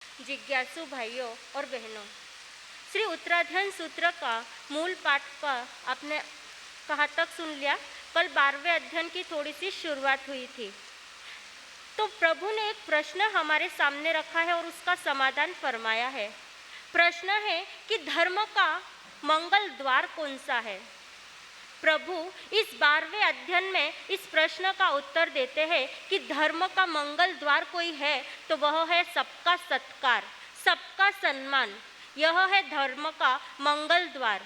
जिज्ञासु भाइयों और बहनों, श्री उत्तराध्ययन सूत्र का मूल पाठ का आपने कहाँ तक सुन लिया। कल 12वें अध्ययन की थोड़ी सी शुरुआत हुई थी। तो प्रभु ने एक प्रश्न हमारे सामने रखा है और उसका समाधान फरमाया है। प्रश्न है कि धर्म का मंगल द्वार कौन सा है। प्रभु इस 12वें अध्ययन में इस प्रश्न का उत्तर देते हैं कि धर्म का मंगल द्वार कोई है तो वह है सबका सत्कार, सबका सम्मान। यह है धर्म का मंगल द्वार।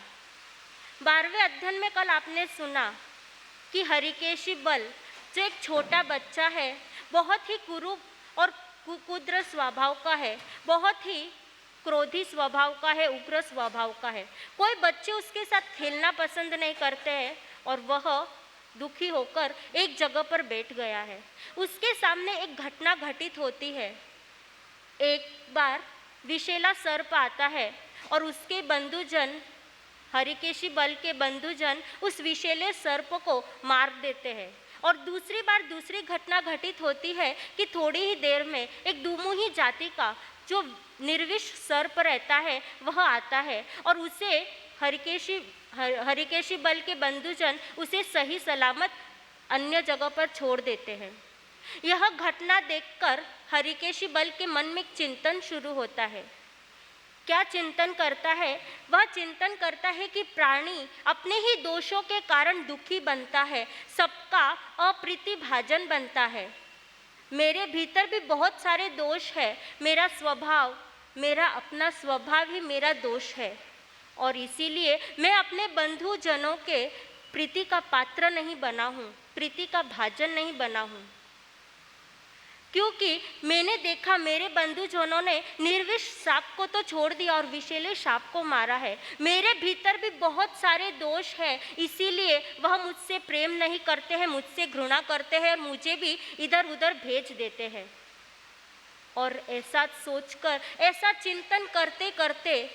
12वें अध्ययन में कल आपने सुना कि हरिकेशी बल जो एक छोटा बच्चा है, बहुत ही कुरूप और कुद्र स्वभाव का है, बहुत ही क्रोधी स्वभाव का है, उग्र स्वभाव का है। कोई बच्चे उसके साथ खेलना पसंद नहीं करते हैं और वह दुखी होकर एक जगह पर बैठ गया है। उसके सामने एक घटना घटित होती है। एक बार विषैला सर्प आता है और उसके बंधुजन, हरिकेशी बल के बंधुजन उस विषैले सर्प को मार देते हैं। और दूसरी बार दूसरी घटना घटित होती है कि थोड़ी ही देर में एक दुमुही जाति का जो निर्विष सर्प रहता है वह आता है और उसे हरिकेशी बल के बंधुजन उसे सही सलामत अन्य जगह पर छोड़ देते हैं। यह घटना देखकर हरिकेशी बल के मन में चिंतन शुरू होता है। क्या चिंतन करता है? वह चिंतन करता है कि प्राणी अपने ही दोषों के कारण दुखी बनता है, सबका अप्रीतिभाजन बनता है। मेरे भीतर भी बहुत सारे दोष है। मेरा स्वभाव, मेरा अपना स्वभाव ही मेरा दोष है और इसीलिए मैं अपने बंधुजनों के प्रीति का पात्र नहीं बना हूँ, प्रीति का भाजन नहीं बना हूँ। क्योंकि मैंने देखा मेरे बंधुजनों ने निर्विष सांप को तो छोड़ दिया और विषैले सांप को मारा है। मेरे भीतर भी बहुत सारे दोष है, इसीलिए वह मुझसे प्रेम नहीं करते हैं, मुझसे घृणा करते हैं और मुझे भी इधर उधर भेज देते हैं। और ऐसा सोचकर, ऐसा चिंतन करते करते,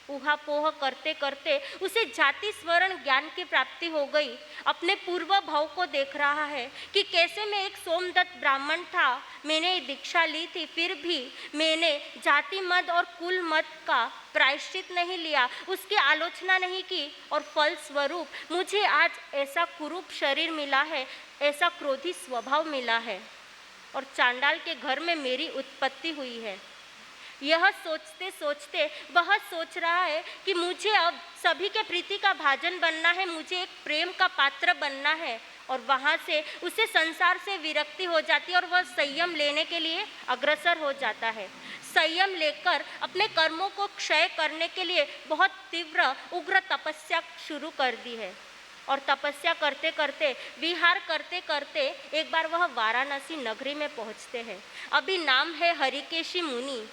ऊहापोह करते करते उसे जाति स्वर्ण ज्ञान की प्राप्ति हो गई। अपने पूर्व भाव को देख रहा है कि कैसे मैं एक सोमदत्त ब्राह्मण था, मैंने दीक्षा ली थी, फिर भी मैंने जाति मत और कुल मत का प्रायश्चित नहीं लिया, उसकी आलोचना नहीं की और फल स्वरूप मुझे आज ऐसा कुरूप शरीर मिला है, ऐसा क्रोधी स्वभाव मिला है और चांडाल के घर में मेरी उत्पत्ति हुई है। यह सोचते सोचते वह सोच रहा है कि मुझे अब सभी के प्रीति का भाजन बनना है, मुझे एक प्रेम का पात्र बनना है। और वहाँ से उसे संसार से विरक्ति हो जाती है और वह संयम लेने के लिए अग्रसर हो जाता है। संयम लेकर अपने कर्मों को क्षय करने के लिए बहुत तीव्र उग्र तपस्या शुरू कर दी है। और तपस्या करते करते, विहार करते करते एक बार वह वाराणसी नगरी में पहुँचते हैं। अभी नाम है हरिकेशी मुनि।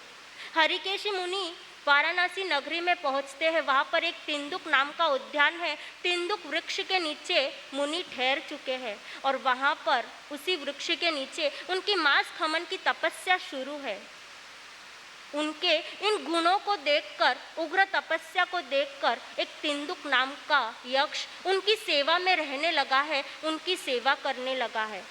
हरिकेशी मुनि वाराणसी नगरी में पहुंचते हैं। वहाँ पर एक तिंदुक नाम का उद्यान है। तिंदुक वृक्ष के नीचे मुनि ठहर चुके हैं और वहाँ पर उसी वृक्ष के नीचे उनकी मांस खमन की तपस्या शुरू है। उनके इन गुणों को देखकर, उग्र तपस्या को देखकर एक तिंदुक नाम का यक्ष उनकी सेवा में रहने लगा है, उनकी सेवा करने लगा है।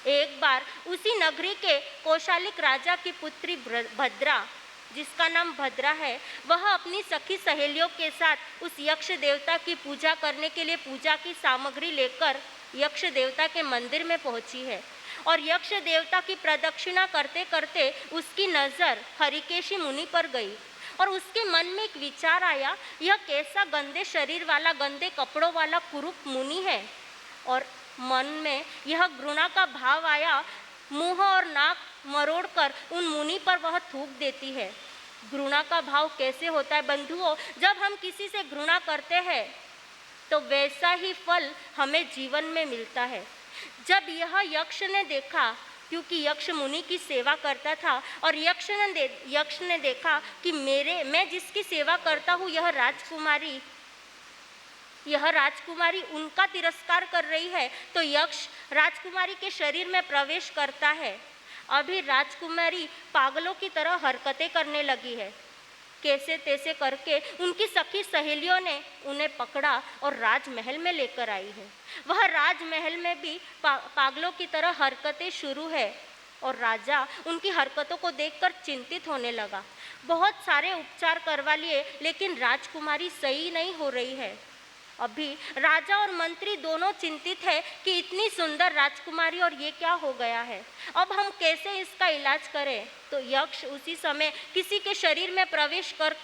एक बार उसी नगरी के कौशालिक राजा की पुत्री भद्रा, जिसका नाम भद्रा है, वह अपनी सखी सहेलियों के साथ उस यक्ष देवता की पूजा करने के लिए पूजा की सामग्री लेकर यक्ष देवता के मंदिर में पहुंची है। और यक्ष देवता की प्रदक्षिणा करते करते उसकी नज़र हरिकेशी मुनि पर गई और उसके मन में एक विचार आया, यह कैसा गंदे शरीर वाला, गंदे कपड़ों वाला कुरूप मुनि है। और मन में यह घृणा का भाव आया। मुंह और नाक मरोड़कर उन मुनि पर वह थूक देती है। घृणा का भाव कैसे होता है बंधुओं? जब हम किसी से घृणा करते हैं तो वैसा ही फल हमें जीवन में मिलता है। जब यह यक्ष ने देखा, क्योंकि यक्ष मुनि की सेवा करता था और यक्ष ने देखा कि मैं जिसकी सेवा करता हूँ यह राजकुमारी उनका तिरस्कार कर रही है, तो यक्ष राजकुमारी के शरीर में प्रवेश करता है। अभी राजकुमारी पागलों की तरह हरकतें करने लगी है। कैसे तैसे करके उनकी सखी सहेलियों ने उन्हें पकड़ा और राजमहल में लेकर आई है। वह राजमहल में भी पागलों की तरह हरकतें शुरू है और राजा उनकी हरकतों को देखकर चिंतित होने लगा। बहुत सारे उपचार करवा लिए लेकिन राजकुमारी सही नहीं हो रही है। अभी राजा और मंत्री दोनों चिंतित है कि इतनी सुंदर राजकुमारी और ये क्या हो गया है, अब हम कैसे इसका इलाज करें। तो यक्ष उसी समय किसी के शरीर में प्रवेश कर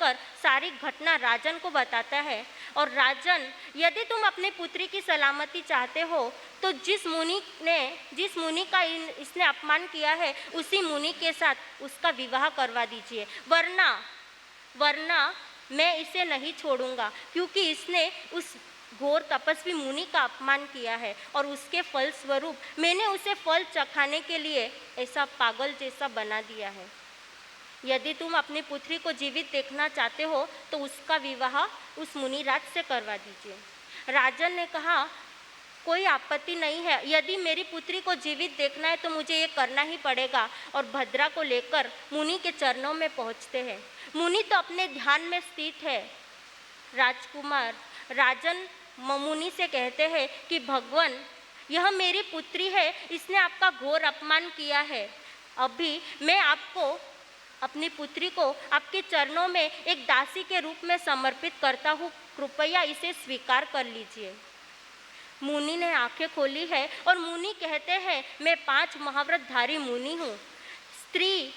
सारी घटना राजन को बताता है। और राजन, यदि तुम अपनी पुत्री की सलामती चाहते हो तो जिस मुनि का इसने अपमान किया है उसी मुनि के साथ उसका विवाह करवा दीजिए, वरना मैं इसे नहीं छोड़ूंगा, क्योंकि इसने उस घोर तपस्वी मुनि का अपमान किया है और उसके फल स्वरूप मैंने उसे फल चखाने के लिए ऐसा पागल जैसा बना दिया है। यदि तुम अपनी पुत्री को जीवित देखना चाहते हो तो उसका विवाह उस मुनिराज से करवा दीजिए। राजन ने कहा, कोई आपत्ति नहीं है, यदि मेरी पुत्री को जीवित देखना है तो मुझे ये करना ही पड़ेगा। और भद्रा को लेकर मुनि के चरणों में पहुंचते हैं। मुनि तो अपने ध्यान में स्थित है। राजन मुनि से कहते हैं कि भगवान, यह मेरी पुत्री है, इसने आपका घोर अपमान किया है। अभी मैं आपको अपनी पुत्री को आपके चरणों में एक दासी के रूप में समर्पित करता हूँ, कृपया इसे स्वीकार कर लीजिए। मुनि ने आंखें खोली है और मुनि कहते हैं, मैं 5 महाव्रतधारी मुनि हूँ। स्त्री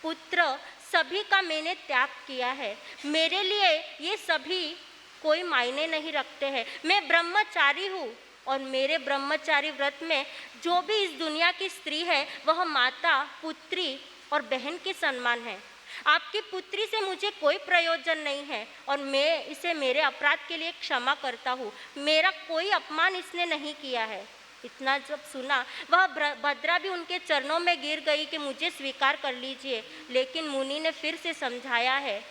पुत्र सभी का मैंने त्याग किया है, मेरे लिए ये सभी कोई मायने नहीं रखते हैं। मैं ब्रह्मचारी हूँ और मेरे ब्रह्मचारी व्रत में जो भी इस दुनिया की स्त्री है वह माता, पुत्री और बहन के समान है। आपकी पुत्री से मुझे कोई प्रयोजन नहीं है और मैं इसे मेरे अपराध के लिए क्षमा करता हूँ। मेरा कोई अपमान इसने नहीं किया है। इतना जब सुना वह भद्रा भी उनके चरणों में गिर गई कि मुझे स्वीकार कर लीजिए, लेकिन मुनि ने फिर से समझाया है।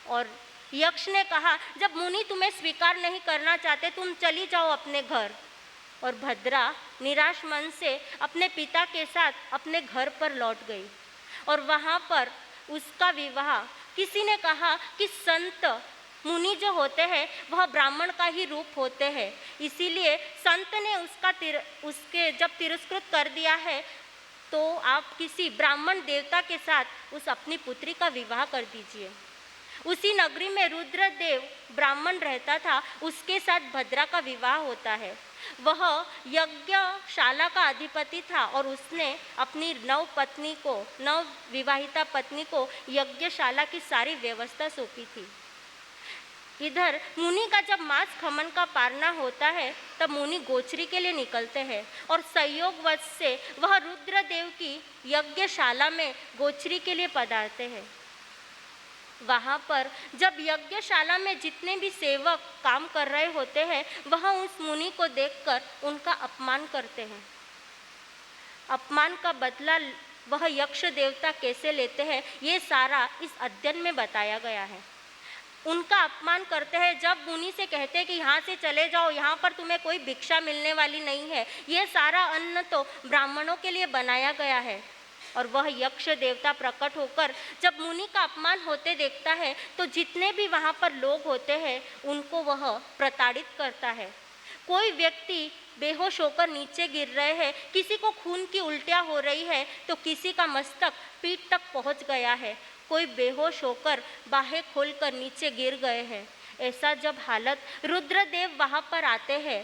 और यक्ष ने कहा, जब मुनि तुम्हें स्वीकार नहीं करना चाहते तुम चली जाओ अपने घर। और भद्रा निराश मन से अपने पिता के साथ अपने घर पर लौट गई और वहाँ पर उसका विवाह। किसी ने कहा कि संत मुनि जो होते हैं वह ब्राह्मण का ही रूप होते हैं, इसीलिए संत ने उसके जब तिरस्कृत कर दिया है तो आप किसी ब्राह्मण देवता के साथ उस अपनी पुत्री का विवाह कर दीजिए। उसी नगरी में रुद्रदेव ब्राह्मण रहता था, उसके साथ भद्रा का विवाह होता है। वह यज्ञशाला का अधिपति था और उसने अपनी नव विवाहिता पत्नी को यज्ञशाला की सारी व्यवस्था सौंपी थी। इधर मुनि का जब मास खमन का पारना होता है तब मुनि गोचरी के लिए निकलते हैं और संयोगवश से वह रुद्रदेव की यज्ञशाला में गोचरी के लिए पधारते हैं। वहाँ पर जब यज्ञशाला में जितने भी सेवक काम कर रहे होते हैं वह उस मुनि को देखकर उनका अपमान करते हैं। अपमान का बदला वह यक्ष देवता कैसे लेते हैं ये सारा इस अध्ययन में बताया गया है। उनका अपमान करते हैं, जब मुनि से कहते हैं कि यहाँ से चले जाओ, यहाँ पर तुम्हें कोई भिक्षा मिलने वाली नहीं है, ये सारा अन्न तो ब्राह्मणों के लिए बनाया गया है। और वह यक्ष देवता प्रकट होकर जब मुनि का अपमान होते देखता है तो जितने भी वहाँ पर लोग होते हैं उनको वह प्रताड़ित करता है। कोई व्यक्ति बेहोश होकर नीचे गिर रहे हैं, किसी को खून की उल्टियाँ हो रही है तो किसी का मस्तक पीठ तक पहुँच गया है, कोई बेहोश होकर बाहें खोलकर नीचे गिर गए हैं। ऐसा जब हालत रुद्रदेव वहाँ पर आते हैं,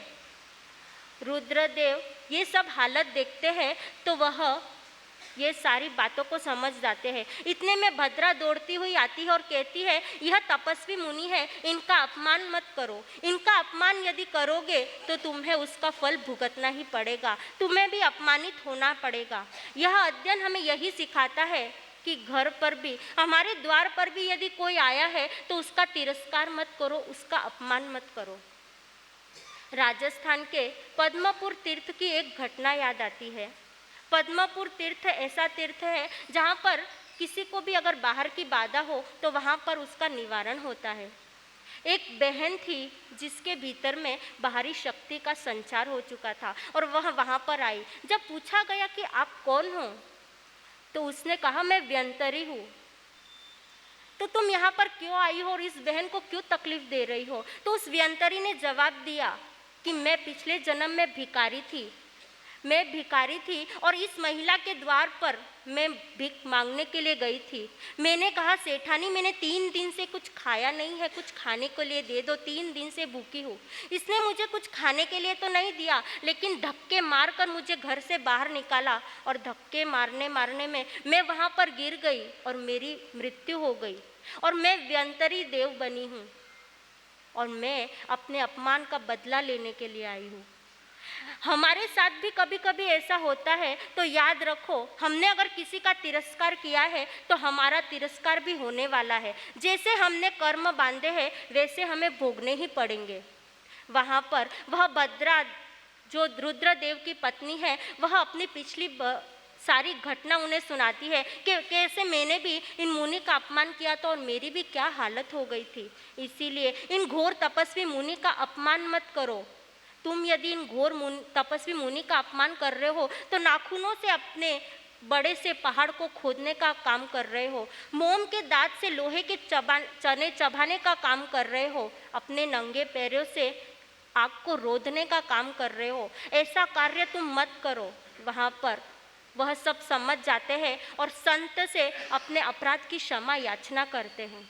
रुद्रदेव ये सब हालत देखते हैं तो वह ये सारी बातों को समझ जाते हैं। इतने में भद्रा दौड़ती हुई आती है और कहती है, यह तपस्वी मुनि है, इनका अपमान मत करो। इनका अपमान यदि करोगे तो तुम्हें उसका फल भुगतना ही पड़ेगा, तुम्हें भी अपमानित होना पड़ेगा। यह अध्ययन हमें यही सिखाता है कि घर पर भी, हमारे द्वार पर भी यदि कोई आया है तो उसका तिरस्कार मत करो, उसका अपमान मत करो। राजस्थान के पद्मपुर तीर्थ की एक घटना याद आती है। पद्मपुर तीर्थ ऐसा तीर्थ है जहाँ पर किसी को भी अगर बाहर की बाधा हो तो वहाँ पर उसका निवारण होता है। एक बहन थी जिसके भीतर में बाहरी शक्ति का संचार हो चुका था और वह वहाँ पर आई। जब पूछा गया कि आप कौन हो तो उसने कहा, मैं व्यंतरी हूँ। तो तुम यहाँ पर क्यों आई हो और इस बहन को क्यों तकलीफ दे रही हो? तो उस व्यंतरी ने जवाब दिया कि मैं पिछले जन्म में भिखारी थी, मैं भिखारी थी और इस महिला के द्वार पर मैं भीख मांगने के लिए गई थी। मैंने कहा, सेठानी मैंने 3 दिन से कुछ खाया नहीं है, कुछ खाने के लिए दे दो, 3 दिन से भूखी हूँ। इसने मुझे कुछ खाने के लिए तो नहीं दिया, लेकिन धक्के मारकर मुझे घर से बाहर निकाला और धक्के मारने मारने में मैं वहाँ पर गिर गई और मेरी मृत्यु हो गई और मैं व्यंतरी देव बनी हूँ और मैं अपने अपमान का बदला लेने के लिए आई हूँ। हमारे साथ भी कभी कभी ऐसा होता है, तो याद रखो, हमने अगर किसी का तिरस्कार किया है तो हमारा तिरस्कार भी होने वाला है। जैसे हमने कर्म बांधे हैं वैसे हमें भोगने ही पड़ेंगे। वहाँ पर वह भद्रा जो रुद्रदेव की पत्नी है, वह अपनी पिछली सारी घटना उन्हें सुनाती है कि कैसे मैंने भी इन मुनि का अपमान किया था और मेरी भी क्या हालत हो गई थी। इसीलिए इन घोर तपस्वी मुनि का अपमान मत करो। तुम यदि इन घोर तपस्वी मुनि का अपमान कर रहे हो तो नाखूनों से अपने बड़े से पहाड़ को खोदने का काम कर रहे हो, मोम के दांत से लोहे के चने चबाने का काम कर रहे हो, अपने नंगे पैरों से आग को रोधने का काम कर रहे हो। ऐसा कार्य तुम मत करो। वहाँ पर वह सब समझ जाते हैं और संत से अपने अपराध की क्षमा याचना करते हैं।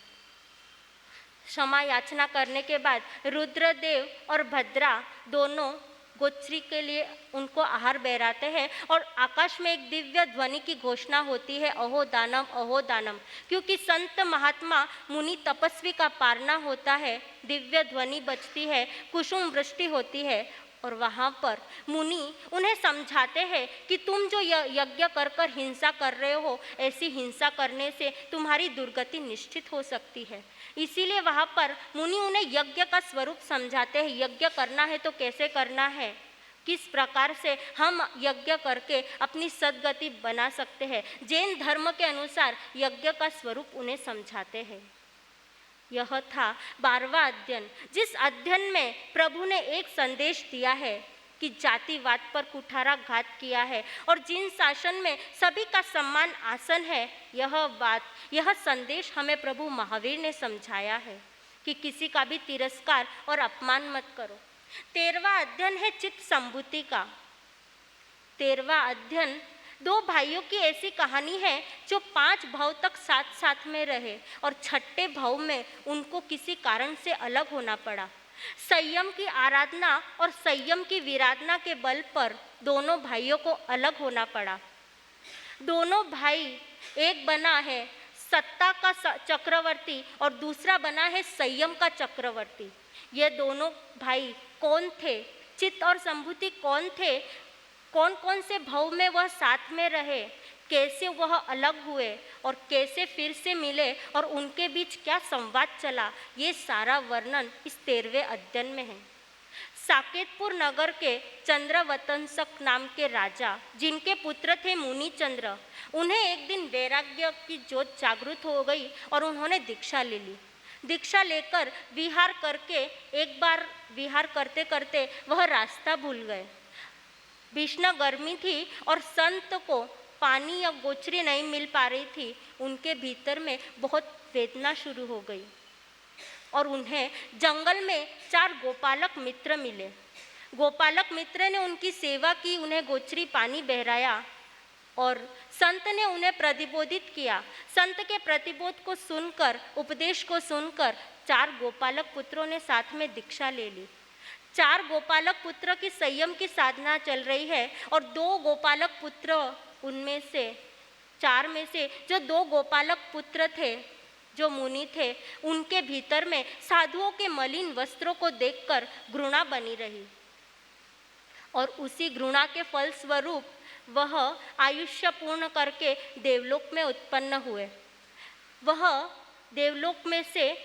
क्षमा याचना करने के बाद रुद्रदेव और भद्रा दोनों गोत्री के लिए उनको आहार बहराते हैं और आकाश में एक दिव्य ध्वनि की घोषणा होती है, अहो दानम अहो दानम। क्योंकि संत महात्मा मुनि तपस्वी का पारना होता है, दिव्य ध्वनि बजती है, कुसुम वृष्टि होती है और वहाँ पर मुनि उन्हें समझाते हैं कि तुम जो यज्ञ कर कर हिंसा कर रहे हो, ऐसी हिंसा करने से तुम्हारी दुर्गति निश्चित हो सकती है। इसीलिए वहाँ पर मुनि उन्हें यज्ञ का स्वरूप समझाते हैं। यज्ञ करना है तो कैसे करना है, किस प्रकार से हम यज्ञ करके अपनी सद्गति बना सकते हैं। जैन धर्म के अनुसार यज्ञ का स्वरूप उन्हें समझाते हैं। यह था 12वां अध्ययन, जिस अध्ययन में प्रभु ने एक संदेश दिया है कि जातिवाद पर कुठाराघात किया है और जिन शासन में सभी का सम्मान आसन है, यह संदेश हमें प्रभु महावीर ने समझाया है कि किसी का भी तिरस्कार और अपमान मत करो। 13वां अध्ययन है चित्त संभूति का। 13वां अध्ययन 2 भाइयों की ऐसी कहानी है जो 5 भाव तक साथ साथ में रहे और 6ठे भाव में उनको किसी कारण से अलग होना पड़ा। संयम की आराधना और संयम की विराधना के बल पर दोनों भाइयों को अलग होना पड़ा। दोनों भाई, एक बना है सत्ता का चक्रवर्ती और दूसरा बना है संयम का चक्रवर्ती। ये दोनों भाई कौन थे, चित्त और संभूति कौन थे, कौन कौन से भाव में वह साथ में रहे, कैसे वह अलग हुए और कैसे फिर से मिले और उनके बीच क्या संवाद चला, ये सारा वर्णन इस 13वें अध्ययन में है। साकेतपुर नगर के चंद्रवतंसक नाम के राजा, जिनके पुत्र थे मुनि चंद्र, उन्हें एक दिन वैराग्य की ज्योत जागृत हो गई और उन्होंने दीक्षा ले ली। दीक्षा लेकर विहार करके एक बार विहार करते करते वह रास्ता भूल गए। भीषण गर्मी थी और संत को पानी या गोचरी नहीं मिल पा रही थी। उनके भीतर में बहुत वेदना शुरू हो गई और उन्हें जंगल में 4 गोपालक मित्र मिले। गोपालक मित्र ने उनकी सेवा की, उन्हें गोचरी पानी बहराया और संत ने उन्हें प्रतिबोधित किया। संत के प्रतिबोध को सुनकर, उपदेश को सुनकर 4 गोपालक पुत्रों ने साथ में दीक्षा ले ली। 4 गोपालक पुत्र की संयम की साधना चल रही है और 2 गोपालक पुत्र, उनमें से 4 में से जो 2 गोपालक पुत्र थे, जो मुनि थे, उनके भीतर में साधुओं के मलिन वस्त्रों को देखकर घृणा बनी रही और उसी घृणा के फल स्वरूप वह आयुष्य पूर्ण करके देवलोक में उत्पन्न हुए। वह देवलोक में से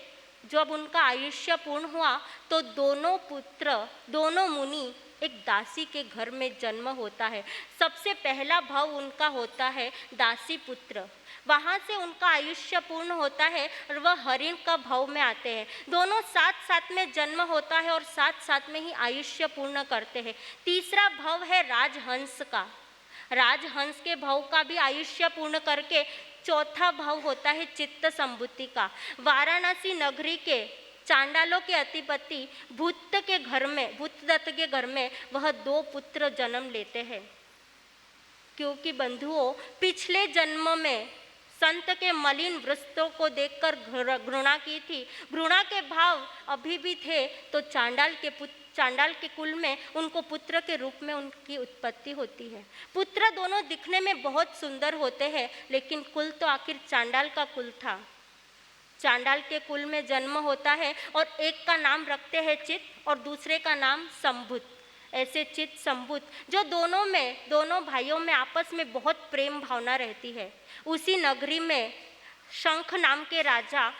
जब उनका आयुष्य पूर्ण हुआ तो दोनों पुत्र, दोनों मुनि एक दासी के घर में जन्म होता है। सबसे पहला भाव उनका होता है दासी पुत्र। वहाँ से उनका आयुष्य पूर्ण होता है और वह हरिण का भाव में आते हैं। दोनों साथ साथ में जन्म होता है और साथ साथ में ही आयुष्य पूर्ण करते हैं। तीसरा भाव है राजहंस का। राजहंस के भाव का भी आयुष्य पूर्ण करके चौथा भाव होता है चित्त संभूति का। वाराणसी नगरी के चांडालों के अधिपति भूतदत्त के घर में वह 2 पुत्र जन्म लेते हैं। क्योंकि बंधुओं, पिछले जन्म में संत के मलिन वस्त्रों को देखकर घृणा की थी। घृणा के भाव अभी भी थे तो चांडाल के कुल में उनको पुत्र के रूप में उनकी उत्पत्ति होती है। पुत्र दोनों दिखने में बहुत सुंदर होते हैं, लेकिन कुल तो आखिर चांडाल का कुल था। चांडाल के कुल में जन्म होता है और एक का नाम रखते हैं चित्त और दूसरे का नाम संभुत। ऐसे चित्त संभुत जो दोनों भाइयों में आपस में बहुत प्रेम भावना रहती है। उसी नगरी में शंख नाम के राजा,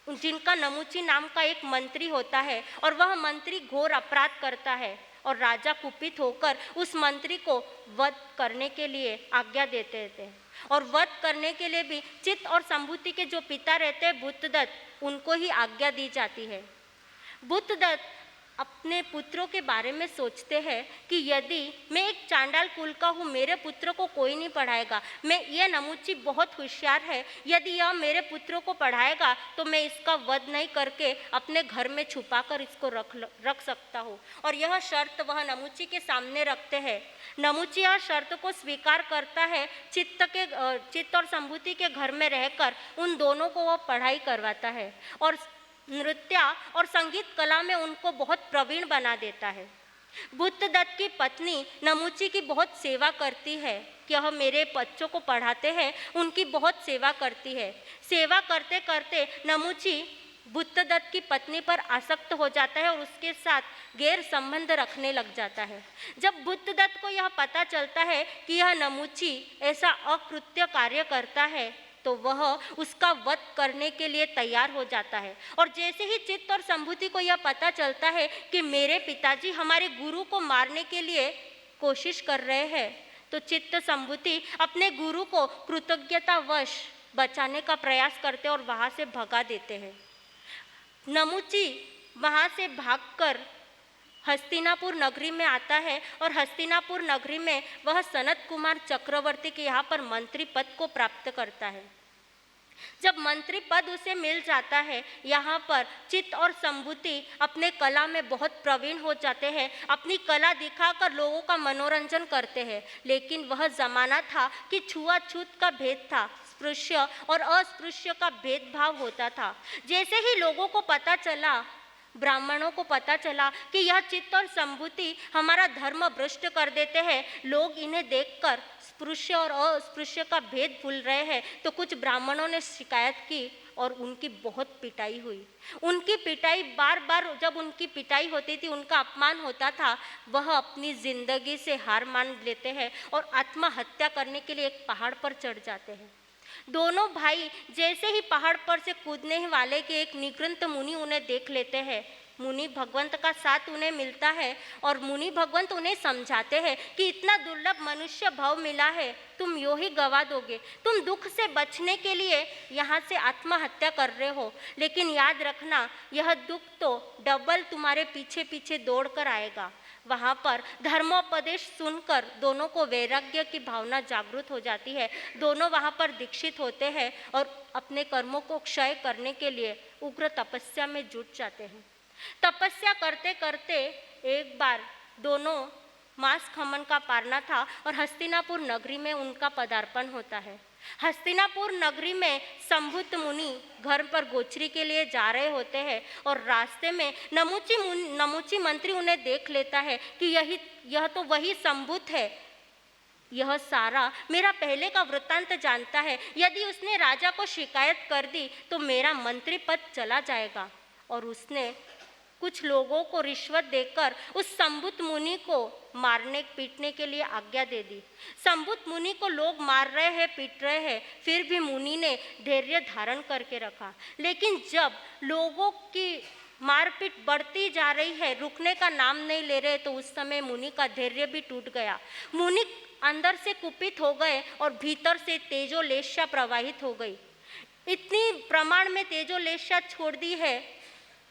जिनका नमुची नाम का एक मंत्री होता है और वह मंत्री घोर अपराध करता है और राजा कुपित होकर उस मंत्री को वध करने के लिए आज्ञा देते थे। और वध करने के लिए भी चित्त और संभूति के जो पिता रहते हैं बुद्धदत्त, उनको ही आज्ञा दी जाती है। बुद्धदत्त अपने पुत्रों के बारे में सोचते हैं कि यदि मैं एक चांडाल कुल का हूँ, मेरे पुत्र को कोई नहीं पढ़ाएगा, यह नमुची बहुत होशियार है, यदि यह मेरे पुत्रों को पढ़ाएगा तो मैं इसका वध नहीं करके अपने घर में छुपाकर इसको रख सकता हूँ। और यह शर्त वह नमुची के सामने रखते हैं। नमुची यह शर्त को स्वीकार करता है। चित्त और संभूति के घर में रहकर उन दोनों को वह पढ़ाई करवाता है और नृत्य और संगीत कला में उनको बहुत प्रवीण बना देता है। बुद्धदत्त की पत्नी नमुची की बहुत सेवा करती है कि यह मेरे बच्चों को पढ़ाते हैं, उनकी बहुत सेवा करती है। सेवा करते करते नमुची बुद्धदत्त की पत्नी पर आसक्त हो जाता है और उसके साथ गैर संबंध रखने लग जाता है। जब बुद्धदत्त को यह पता चलता है कि यह नमुची ऐसा अकृत्य कार्य करता है तो वह उसका वध करने के लिए तैयार हो जाता है। और जैसे ही चित्त और संभूति को यह पता चलता है कि मेरे पिताजी हमारे गुरु को मारने के लिए कोशिश कर रहे हैं, तो चित्त संभूति अपने गुरु को कृतज्ञतावश बचाने का प्रयास करते और वहाँ से भगा देते हैं। नमुची वहाँ से भागकर हस्तिनापुर नगरी में आता है और हस्तिनापुर नगरी में वह सनत कुमार चक्रवर्ती के यहाँ पर मंत्री पद को प्राप्त करता है। जब मंत्री पद उसे मिल जाता है, यहाँ पर चित्त और संभूति अपने कला में बहुत प्रवीण हो जाते हैं, अपनी कला दिखाकर लोगों का मनोरंजन करते हैं। लेकिन वह जमाना था कि छुआछूत का भेद था, स्पृश्य और अस्पृश्य का भेदभाव होता था। जैसे ही लोगों को पता चला, ब्राह्मणों को पता चला कि यह चित्त और संभूति हमारा धर्म भ्रष्ट कर देते हैं, लोग इन्हें देखकर स्पृश्य और अस्पृश्य का भेद भूल रहे हैं, तो कुछ ब्राह्मणों ने शिकायत की और उनकी बहुत पिटाई हुई। उनकी पिटाई बार जब उनकी पिटाई होती थी, उनका अपमान होता था, वह अपनी जिंदगी से हार मान लेते हैं और आत्महत्या करने के लिए एक पहाड़ पर चढ़ जाते हैं। दोनों भाई जैसे ही पहाड़ पर से कूदने ही वाले के एक निकृंत मुनि उन्हें देख लेते हैं। मुनि भगवंत का साथ उन्हें मिलता है और मुनि भगवंत उन्हें समझाते हैं कि इतना दुर्लभ मनुष्य भाव मिला है, तुम यूं ही गवा दोगे। तुम दुख से बचने के लिए यहाँ से आत्महत्या कर रहे हो, लेकिन याद रखना यह दुख तो डबल तुम्हारे पीछे पीछे दौड़ कर आएगा। वहाँ पर धर्मोपदेश सुनकर दोनों को वैराग्य की भावना जागृत हो जाती है। दोनों वहाँ पर दीक्षित होते हैं और अपने कर्मों को क्षय करने के लिए उग्र तपस्या में जुट जाते हैं। तपस्या करते करते एक बार दोनों मास खमन का पारना था और हस्तिनापुर नगरी में उनका पदार्पण होता है। हस्तिनापुर नगरी में संभुत मुनि घर पर गोचरी के लिए जा रहे होते हैं और रास्ते में नमुची मंत्री उन्हें देख लेता है कि यह तो वही संभुत है। यह सारा मेरा पहले का वृत्तांत जानता है। यदि उसने राजा को शिकायत कर दी तो मेरा मंत्री पद चला जाएगा। और उसने कुछ लोगों को रिश्वत देकर उस संभुत मुनि को मारने पीटने के लिए आज्ञा दे दी। संभुत मुनि को लोग मार रहे हैं, पीट रहे हैं, फिर भी मुनि ने धैर्य धारण करके रखा। लेकिन जब लोगों की मारपीट बढ़ती जा रही है, रुकने का नाम नहीं ले रहे, तो उस समय मुनि का धैर्य भी टूट गया। मुनि अंदर से कुपित हो गए और भीतर से तेजोलेशा प्रवाहित हो गई। इतनी प्रमाण में तेजोलेशा छोड़ दी है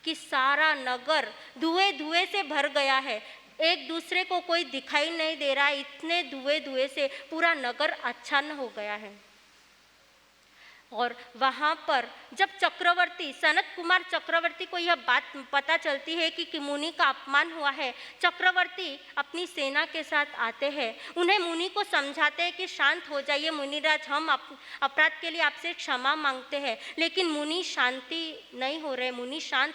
कि सारा नगर धुएं से भर गया है। एक दूसरे को कोई दिखाई नहीं दे रहा है, इतने धुएं से पूरा नगर आच्छन्न हो गया है। और वहाँ पर जब चक्रवर्ती सनत कुमार चक्रवर्ती को यह बात पता चलती है कि मुनि का अपमान हुआ है, चक्रवर्ती अपनी सेना के साथ आते हैं, उन्हें मुनि को समझाते हैं कि शांत हो जाइए मुनिराज, हम अपराध के लिए आपसे क्षमा मांगते हैं। लेकिन मुनि शांत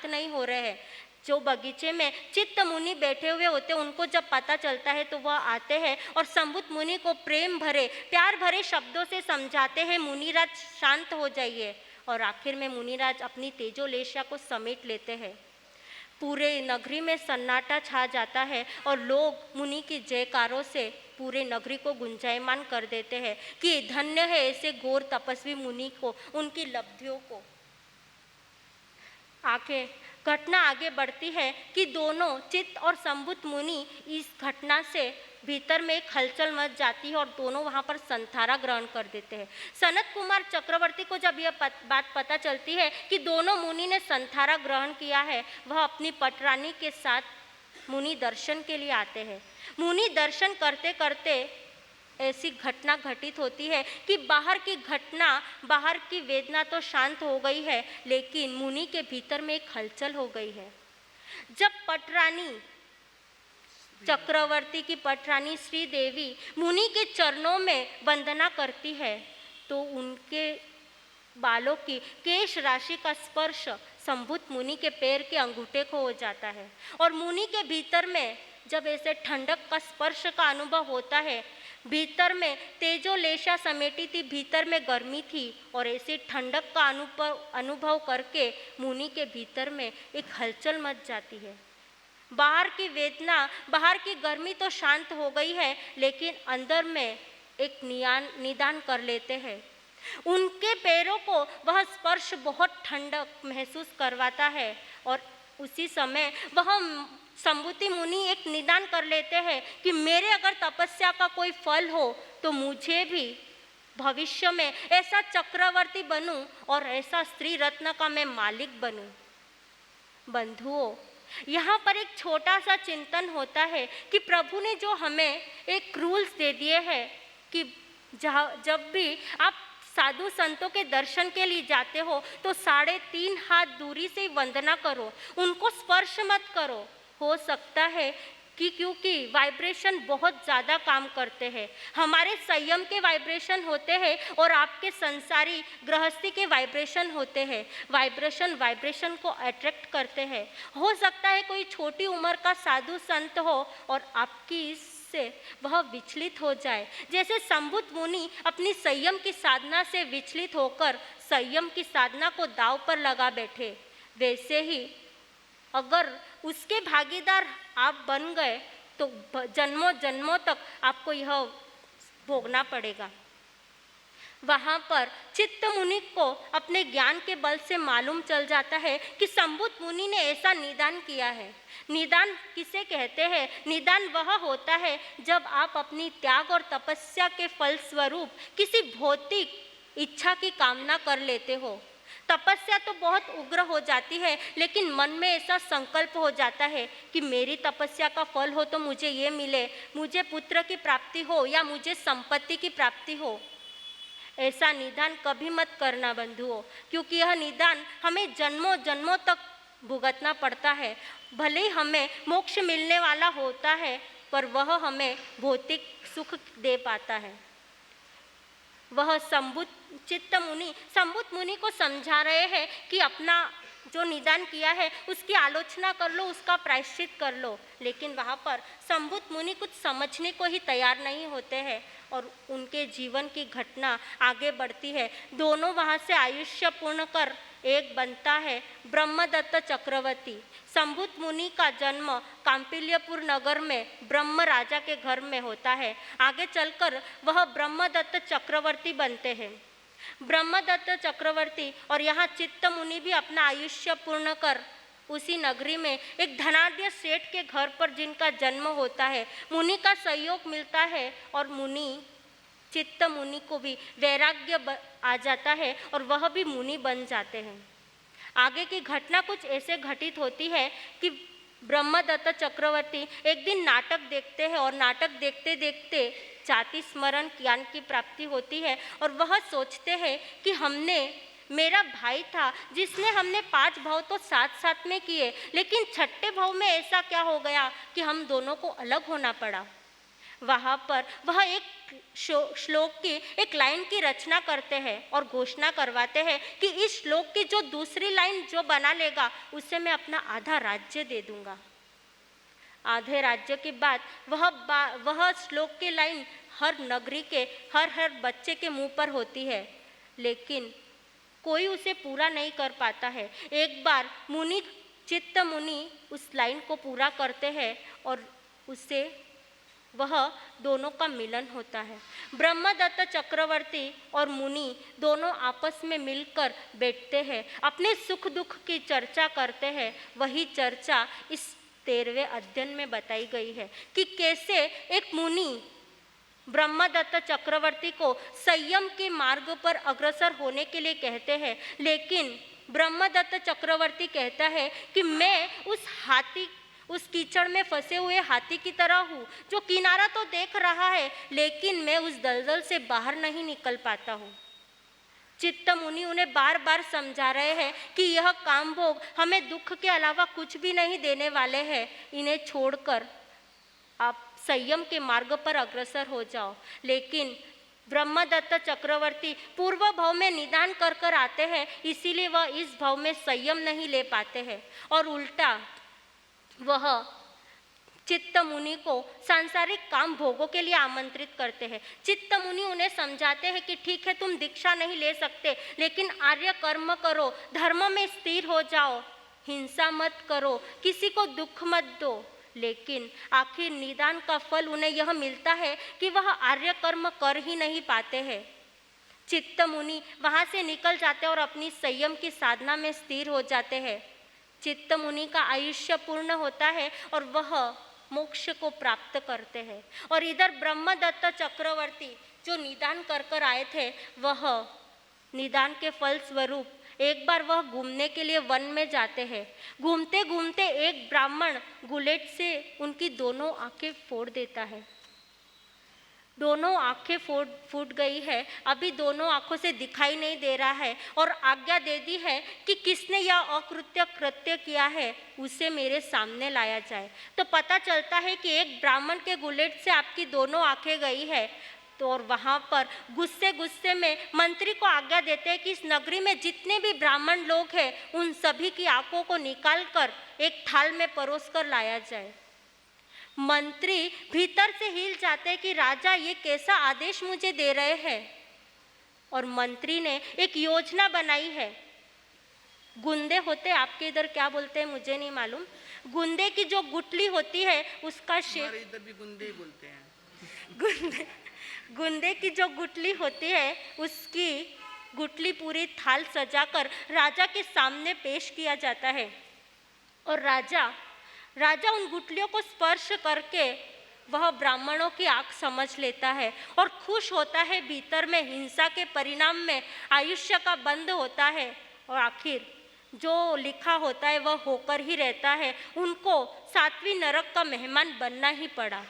नहीं हो रहे हैं। जो बगीचे में चित्त मुनि बैठे हुए होते उनको जब पता चलता है तो वह आते हैं और संबुत मुनि को प्यार भरे शब्दों से समझाते हैं, मुनिराज शांत हो जाइए। और आखिर में मुनिराज अपनी तेजोलेशा को समेट लेते हैं। पूरे नगरी में सन्नाटा छा जाता है और लोग मुनि की जयकारों से पूरे नगरी को गुंजायमान कर देते हैं कि धन्य है ऐसे घोर तपस्वी मुनि को, उनकी लब्धियों को। घटना आगे बढ़ती है कि दोनों चित्त और संबुत मुनि इस घटना से भीतर में एक हलचल मच जाती है और दोनों वहाँ पर संथारा ग्रहण कर देते हैं। सनत कुमार चक्रवर्ती को जब यह बात पता चलती है कि दोनों मुनि ने संथारा ग्रहण किया है, वह अपनी पटरानी के साथ मुनि दर्शन के लिए आते हैं। मुनि दर्शन करते करते ऐसी घटना घटित होती है कि बाहर की वेदना तो शांत हो गई है, लेकिन मुनि के भीतर में एक हलचल हो गई है। जब चक्रवर्ती की पटरानी श्री देवी मुनि के चरणों में वंदना करती है तो उनके बालों की केश राशि का स्पर्श संबुत मुनि के पैर के अंगूठे को हो जाता है और मुनि के भीतर में जब ऐसे ठंडक का स्पर्श का अनुभव होता है, भीतर में तेजोलेशा समेटी थी, भीतर में गर्मी थी और ऐसी ठंडक का अनुभव करके मुनि के भीतर में एक हलचल मच जाती है। बाहर की वेदना, बाहर की गर्मी तो शांत हो गई है, लेकिन अंदर में एक निदान कर लेते हैं। उनके पैरों को वह स्पर्श बहुत ठंडक महसूस करवाता है और उसी समय वह संबुति मुनि एक निदान कर लेते हैं कि मेरे अगर तपस्या का कोई फल हो तो मुझे भी भविष्य में ऐसा चक्रवर्ती बनूं और ऐसा स्त्री रत्न का मैं मालिक बनूं। बंधुओं, यहाँ पर एक छोटा सा चिंतन होता है कि प्रभु ने जो हमें एक रूल्स दे दिए हैं कि जब भी आप साधु संतों के दर्शन के लिए जाते हो तो 3.5 हाथ दूरी से वंदना करो, उनको स्पर्श मत करो। हो सकता है कि क्योंकि वाइब्रेशन बहुत ज़्यादा काम करते हैं, हमारे संयम के वाइब्रेशन होते हैं और आपके संसारी गृहस्थी के वाइब्रेशन होते हैं। वाइब्रेशन को अट्रैक्ट करते हैं। हो सकता है कोई छोटी उम्र का साधु संत हो और आपकी इससे वह विचलित हो जाए। जैसे संबुत मुनि अपनी संयम की साधना से विचलित होकर संयम की साधना को दांव पर लगा बैठे, वैसे ही अगर उसके भागीदार आप बन गए तो जन्मों जन्मों तक आपको यह भोगना पड़ेगा। वहाँ पर चित्त मुनि को अपने ज्ञान के बल से मालूम चल जाता है कि संबुत मुनि ने ऐसा निदान किया है। निदान किसे कहते हैं? निदान वह होता है जब आप अपनी त्याग और तपस्या के फल स्वरूप किसी भौतिक इच्छा की कामना कर लेते हो। तपस्या तो बहुत उग्र हो जाती है, लेकिन मन में ऐसा संकल्प हो जाता है कि मेरी तपस्या का फल हो तो मुझे ये मिले, मुझे पुत्र की प्राप्ति हो या मुझे संपत्ति की प्राप्ति हो। ऐसा निदान कभी मत करना बंधुओं, क्योंकि यह निदान हमें जन्मों जन्मों तक भुगतना पड़ता है। भले ही हमें मोक्ष मिलने वाला होता है, पर वह हमें भौतिक सुख दे पाता है। वह संबुत मुनि को समझा रहे हैं कि अपना जो निदान किया है उसकी आलोचना कर लो, उसका प्रायश्चित कर लो। लेकिन वहाँ पर संबुत मुनि कुछ समझने को ही तैयार नहीं होते हैं और उनके जीवन की घटना आगे बढ़ती है। दोनों वहाँ से आयुष्य पूर्ण कर एक बनता है ब्रह्मदत्त चक्रवर्ती। संबुत मुनि का जन्म कांपिल्यपुर नगर में ब्रह्म राजा के घर में होता है। आगे चलकर वह ब्रह्मदत्त चक्रवर्ती बनते हैं। ब्रह्मदत्त चक्रवर्ती और यहाँ चित्त मुनि भी अपना आयुष्य पूर्ण कर उसी नगरी में एक धनाढ्य सेठ के घर पर जिनका जन्म होता है, मुनि का सहयोग मिलता है और चित्त मुनि को भी वैराग्य आ जाता है और वह भी मुनि बन जाते हैं। आगे की घटना कुछ ऐसे घटित होती है कि ब्रह्मदत्त चक्रवर्ती एक दिन नाटक देखते हैं और नाटक देखते देखते जाति स्मरण ज्ञान की प्राप्ति होती है और वह सोचते हैं कि मेरा भाई था जिसने हमने 5 भाव तो साथ साथ में किए, लेकिन छठे भाव में ऐसा क्या हो गया कि हम दोनों को अलग होना पड़ा। वहाँ पर वह एक श्लोक की एक लाइन की रचना करते हैं और घोषणा करवाते हैं कि इस श्लोक की जो दूसरी लाइन जो बना लेगा उसे मैं अपना आधा राज्य दे दूंगा। आधे राज्य के बाद वह श्लोक की लाइन हर नगरी के हर बच्चे के मुंह पर होती है, लेकिन कोई उसे पूरा नहीं कर पाता है। एक बार चित्त मुनि उस लाइन को पूरा करते हैं और उससे वह दोनों का मिलन होता है। ब्रह्मदत्त चक्रवर्ती और मुनि दोनों आपस में मिलकर बैठते हैं, अपने सुख दुख की चर्चा करते हैं। वही चर्चा इस 13वें अध्ययन में बताई गई है कि कैसे एक मुनि ब्रह्मदत्त चक्रवर्ती को संयम के मार्ग पर अग्रसर होने के लिए कहते हैं, लेकिन ब्रह्मदत्त चक्रवर्ती कहता है कि मैं उस कीचड़ में फंसे हुए हाथी की तरह हूँ जो किनारा तो देख रहा है, लेकिन मैं उस दलदल से बाहर नहीं निकल पाता हूँ। चित्त मुनि उन्हें बार बार समझा रहे हैं कि यह काम भोग हमें दुख के अलावा कुछ भी नहीं देने वाले हैं, इन्हें छोड़कर आप संयम के मार्ग पर अग्रसर हो जाओ। लेकिन ब्रह्मदत्त चक्रवर्ती पूर्व भाव में निदान कर आते हैं, इसीलिए वह इस भाव में संयम नहीं ले पाते हैं और उल्टा वह चित्त मुनि को सांसारिक काम भोगों के लिए आमंत्रित करते हैं। चित्त मुनि उन्हें समझाते हैं कि ठीक है, तुम दीक्षा नहीं ले सकते, लेकिन आर्य कर्म करो, धर्म में स्थिर हो जाओ, हिंसा मत करो, किसी को दुख मत दो। लेकिन आखिर निदान का फल उन्हें यह मिलता है कि वह आर्य कर्म कर ही नहीं पाते हैं। चित्त मुनि वहाँ से निकल जाते हैं और अपनी संयम की साधना में स्थिर हो जाते हैं। चित्त मुनि का आयुष्य पूर्ण होता है और वह मोक्ष को प्राप्त करते हैं। और इधर ब्रह्मदत्त चक्रवर्ती जो निदान कर आए थे, वह निदान के फल स्वरूप एक बार वह घूमने के लिए वन में जाते हैं। घूमते घूमते एक ब्राह्मण गुलेट से उनकी दोनों आंखें फोड़ देता है। दोनों आंखें फूट गई है, अभी दोनों आंखों से दिखाई नहीं दे रहा है और आज्ञा दे दी है कि किसने यह अकृत्य कृत्य किया है उसे मेरे सामने लाया जाए। तो पता चलता है कि एक ब्राह्मण के गुलेट से आपकी दोनों आंखें गई है। तो और वहाँ पर गुस्से में मंत्री को आज्ञा देते हैं कि इस नगरी में जितने भी ब्राह्मण लोग हैं उन सभी की आंखों को निकाल कर एक थाल में परोस कर लाया जाए। मंत्री भीतर से हिल जाते कि राजा ये कैसा आदेश मुझे दे रहे हैं। और मंत्री ने एक योजना बनाई है। गुंदे होते, आपके इधर क्या बोलते हैं मुझे नहीं मालूम, गुंदे की जो गुठली होती है उसका शेप, इधर भी गुंदे ही बोलते हैं। गुंदे की जो गुठली होती है उसकी गुठली पूरी थाल सजाकर राजा के सामने पेश किया जाता है और राजा उन गुठलियों को स्पर्श करके वह ब्राह्मणों की आंख समझ लेता है और खुश होता है। भीतर में हिंसा के परिणाम में आयुष्य का बंध होता है और आखिर जो लिखा होता है वह होकर ही रहता है। उनको 7वीं नरक का मेहमान बनना ही पड़ा।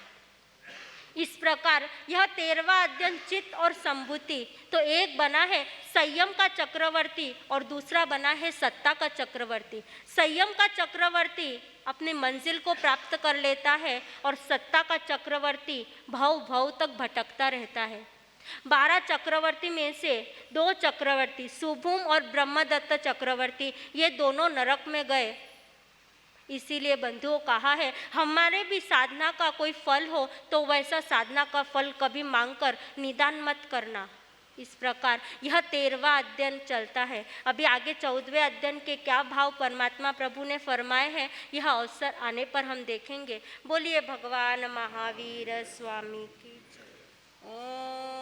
इस प्रकार यह 13वां अध्ययन चित्त और संभूति, तो एक बना है संयम का चक्रवर्ती और दूसरा बना है सत्ता का चक्रवर्ती। संयम का चक्रवर्ती अपनी मंजिल को प्राप्त कर लेता है और सत्ता का चक्रवर्ती भाव तक भटकता रहता है। 12 चक्रवर्ती में से 2 चक्रवर्ती शुभम और ब्रह्मदत्त चक्रवर्ती ये दोनों नरक में गए। इसीलिए बंधुओं कहा है, हमारे भी साधना का कोई फल हो तो वैसा साधना का फल कभी मांगकर निदान मत करना। इस प्रकार यह 13वां अध्ययन चलता है। अभी आगे 14वें अध्ययन के क्या भाव परमात्मा प्रभु ने फरमाए हैं, यह अवसर आने पर हम देखेंगे। बोलिए भगवान महावीर स्वामी की जय। ओम।